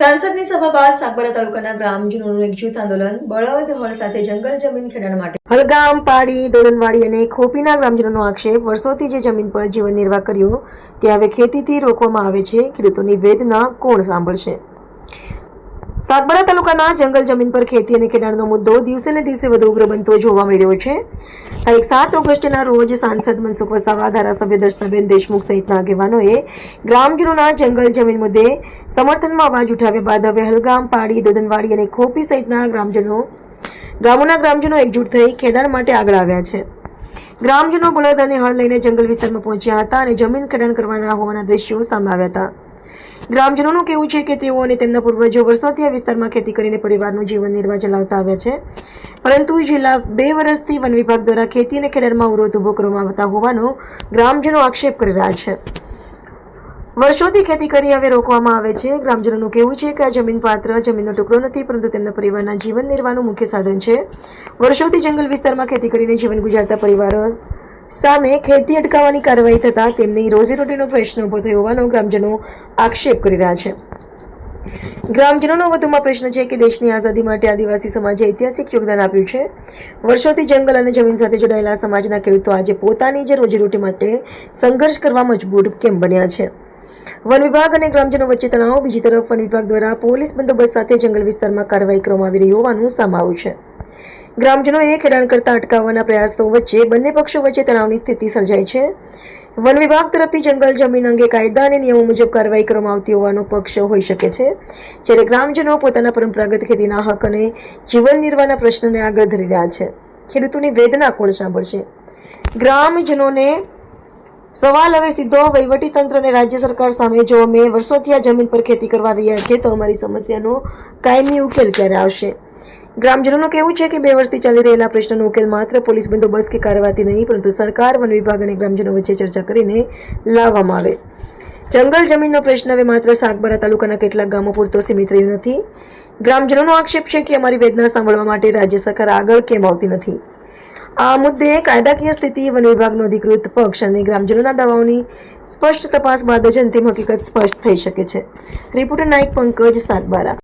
સાંસદની સભા બાદ સાગબારા તાલુકાના ગ્રામજનોનું એક જૂથ આંદોલન બળદ હળ સાથે જંગલ જમીન ખેડાણ માટે હલગામ પાડી દોલનવાડી અને ખોપીના ગ્રામજનોનો આક્ષેપ વર્ષોથી જે જમીન પર જીવન નિર્વાહ કર્યો તે હવે ખેતીથી રોકવામાં આવે છે. ખેડૂતોની વેદના કોણ સાંભળશે? સાગબારા તાલુકાના જંગલ જમીન પર ખેતી અને ખેડાણનો મુદ્દો દિવસે ને દિવસે વધુ ઉગ્ર બનતો જોવા મળી રહ્યો છે. તારીખ 7 ઓગસ્ટના રોજ સાંસદ મનસુખ વસાવા, ધારાસભ્ય દર્શનાબેન દેશમુખ સહિતના આગેવાનોએ ગ્રામજનોના જંગલ જમીન મુદ્દે સમર્થનમાં અવાજ ઉઠાવ્યા બાદ હવે હલગામ પાડી દોદનવાડી અને ખોપી સહિતના ગામોના ગ્રામજનો એકજૂટ થઈ ખેડાણ માટે આગળ આવ્યા છે. ગ્રામજનો બળદ અને હળ લઈને જંગલ વિસ્તારમાં પહોંચ્યા હતા અને જમીન ખેડાણ કરવાના હોવાના દ્રશ્યો સામે આવ્યા હતા. ગ્રામજનોનું કહેવું છે કે તેઓ અને તેમના પૂર્વજો વર્ષોથી આ વિસ્તારમાં ખેતી કરીને પરિવારનું જીવન નિર્વાહ ચલાવતા આવ્યા છે, પરંતુ છેલ્લા 2 વર્ષથી વન વિભાગ દ્વારા ખેતી અને ખેડાણમાં અવરોધ ઉભો કરવામાં આવતા હોવાનો ગ્રામજનો આક્ષેપ કરી રહ્યા છે. વર્ષોથી ખેતી કરી હવે રોકવામાં આવે છે. ગ્રામજનોનું કહેવું છે કે આ જમીન પાત્ર જમીનનો ટુકડો નથી, પરંતુ તેમના પરિવારના જીવન નિર્વાહનું મુખ્ય સાધન છે. વર્ષોથી જંગલ વિસ્તારમાં ખેતી કરીને જીવન ગુજારતા પરિવારો સામે ખેતી અટકાવવાની કાર્યવાહી થતાં તેમની રોજીરોટીનો પ્રશ્ન ઉભો થયો હોવાનો ગ્રામજનો આક્ષેપ કરી રહ્યા છે. ગ્રામજનોનો વધુમાં પ્રશ્ન છે કે દેશની આઝાદી માટે આદિવાસી સમાજે ઐતિહાસિક યોગદાન આપ્યું છે. વર્ષોથી જંગલ અને જમીન સાથે જોડાયેલા સમાજના ખેડૂતો આજે પોતાની જ રોજીરોટી માટે સંઘર્ષ કરવા મજબૂર કેમ બન્યા છે? વન વિભાગ અને ગ્રામજનો વચ્ચે તણાવ. બીજી તરફ વન વિભાગ દ્વારા પોલીસ બંદોબસ્ત સાથે જંગલ વિસ્તારમાં કાર્યવાહી કરવામાં આવી રહી હોવાનું સામે આવ્યું છે. ગ્રામજનોએ ખેડાણ કરતા અટકાવવાના પ્રયાસો વચ્ચે બંને પક્ષો વચ્ચે તણાવની સ્થિતિ સર્જાઈ છે. વન વિભાગ તરફથી જંગલ જમીન અંગે કાયદા અને નિયમો મુજબ કાર્યવાહી કરવામાં આવતી હોવાનો પક્ષ હોઈ શકે છે, જ્યારે ગ્રામજનો પોતાના પરંપરાગત ખેતીના હક અને જીવન નિર્વાહના પ્રશ્નને આગળ ધરી રહ્યા છે. ખેડૂતોની વેદના કોણ સાંભળશે? ગ્રામજનોને સવાલ હવે સીધો વહીવટી તંત્ર અને રાજ્ય સરકાર સામે. જો અમે વર્ષોથી આ જમીન પર ખેતી કરવા રહ્યા છીએ તો અમારી સમસ્યાનો કાયમી ઉકેલ ક્યારે આવશે? ગ્રામજનોનું કહેવું છે કે 2 વર્ષથી ચાલી રહેલા પ્રશ્નનો ઉકેલ માત્ર પોલીસ બંદોબસ્ત કે કાર્યવાહીથી નહીં, પરંતુ સરકાર, વન વિભાગ અને ગ્રામજનો વચ્ચે ચર્ચા કરીને લાવવામાં આવે. જંગલ જમીનનો પ્રશ્ન હવે માત્ર સાગબારા તાલુકાના કેટલાક ગામો પૂરતો સીમિત રહ્યો નથી. ગ્રામજનોનો આક્ષેપ છે કે અમારી વેદના સાંભળવા માટે રાજ્ય સરકાર આગળ કેમ આવતી નથી? આ મુદ્દે કાયદાકીય સ્થિતિ, વન વિભાગનો અધિકૃત પક્ષ અને ગ્રામજનોના દાવાઓની સ્પષ્ટ તપાસ બાદ જ અંતિમ હકીકત સ્પષ્ટ થઈ શકે છે. રિપોર્ટર નાયક પંકજ, સાગબારા.